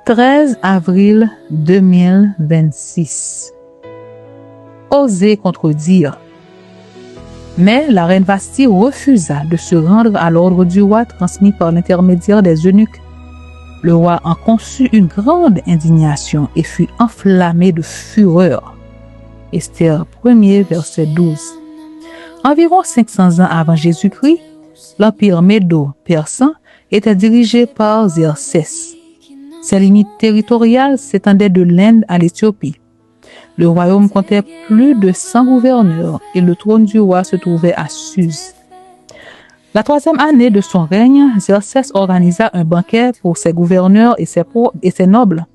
13 avril 2026. Oser contredire. Mais la reine Vasti refusa de se rendre à l'ordre du roi transmis par l'intermédiaire des eunuques. Le roi en conçut une grande indignation et fut enflammé de fureur. Esther 1er, verset 12. Environ 500 ans avant Jésus-Christ, l'empire médo-persan était dirigé par Xerxès. Ses limites territoriales s'étendaient de l'Inde à l'Éthiopie. Le royaume comptait plus de 100 gouverneurs et le trône du roi se trouvait à Suse. La 3e année de son règne, Xerxès organisa un banquet pour ses gouverneurs et ses nobles.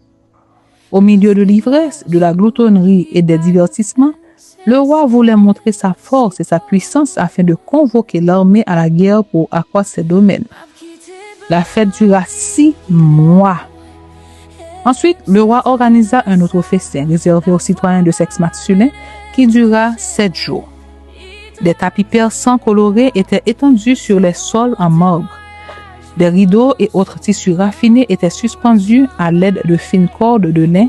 Au milieu de l'ivresse, de la gloutonnerie et des divertissements, le roi voulait montrer sa force et sa puissance afin de convoquer l'armée à la guerre pour accroître ses domaines. La fête dura 6 mois. Ensuite, le roi organisa un autre festin réservé aux citoyens de sexe masculin qui dura 7 jours. Des tapis persans colorés étaient étendus sur les sols en marbre. Des rideaux et autres tissus raffinés étaient suspendus à l'aide de fines cordes de lin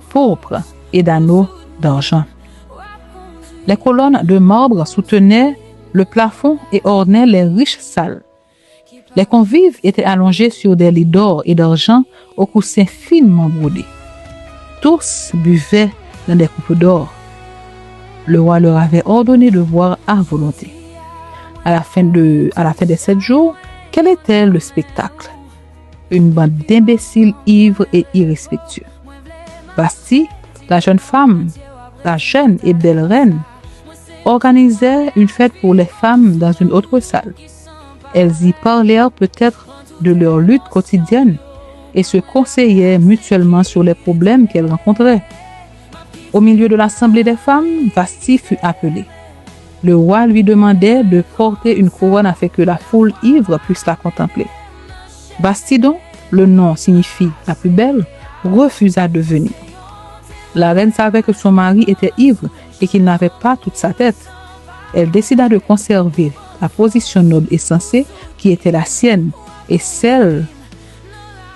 pourpre et d'anneaux d'argent. Les colonnes de marbre soutenaient le plafond et ornaient les riches salles. Les convives étaient allongés sur des lits d'or et d'argent aux coussins finement brodés. Tous buvaient dans des coupes d'or. Le roi leur avait ordonné de boire à volonté. À la fin des 7 jours, quel était le spectacle? Une bande d'imbéciles ivres et irrespectueux. Vasti, la jeune et belle reine, organisait une fête pour les femmes dans une autre salle. Elles y parlèrent peut-être de leur lutte quotidienne et se conseillaient mutuellement sur les problèmes qu'elles rencontraient. Au milieu de l'assemblée des femmes, Vasti fut appelée. Le roi lui demandait de porter une couronne afin que la foule ivre puisse la contempler. Vasti, dont le nom signifie la plus belle, refusa de venir. La reine savait que son mari était ivre et qu'il n'avait pas toute sa tête. Elle décida de conserver la position noble et sensée qui était la sienne et celle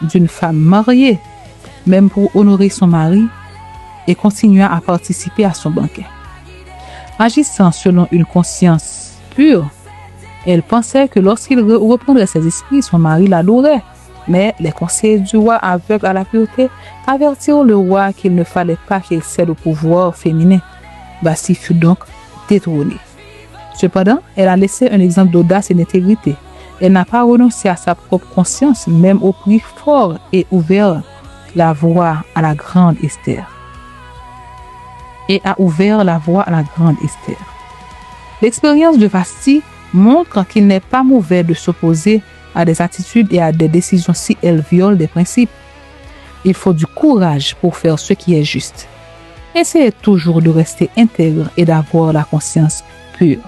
d'une femme mariée, même pour honorer son mari, et continua à participer à son banquet. Agissant selon une conscience pure, elle pensait que lorsqu'il reprendrait ses esprits, son mari la louerait. Mais les conseillers du roi, aveugles à la pureté, avertirent le roi qu'il ne fallait pas qu'il cède au pouvoir féminin. Vasti fut donc détrônée. Cependant, elle a laissé un exemple d'audace et d'intégrité. Elle n'a pas renoncé à sa propre conscience, même au prix fort, et ouvert la voie à la grande Esther. L'expérience de Vasti montre qu'il n'est pas mauvais de s'opposer à des attitudes et à des décisions si elles violent des principes. Il faut du courage pour faire ce qui est juste. Essayez toujours de rester intègre et d'avoir la conscience pure.